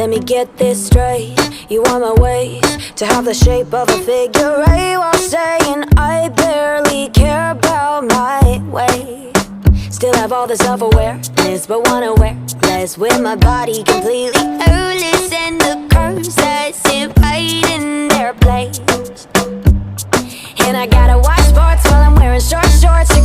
let me get this straight. You want my waist to have the shape of a figure eight, while saying I barely care about my weight. Still have all the self-awareness, but wanna wear less with my body completely hairless, and the curves that sit right in their place. And I gotta watch sports while I'm wearing short shorts.